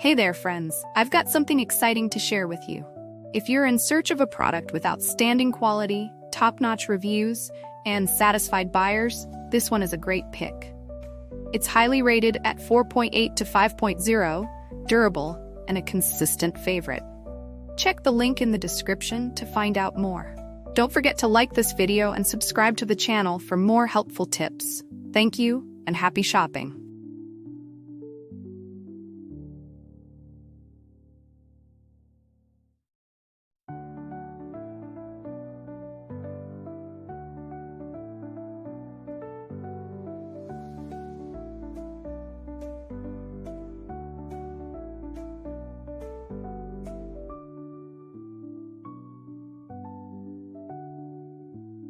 Hey there, friends. I've got something exciting to share with you. If you're in search of a product with outstanding quality, top-notch reviews, and satisfied buyers, this one is a great pick. It's highly rated at 4.8 to 5.0, durable, and a consistent favorite. Check the link in the description to find out more. Don't forget to like this video and subscribe to the channel for more helpful tips. Thank you, and happy shopping!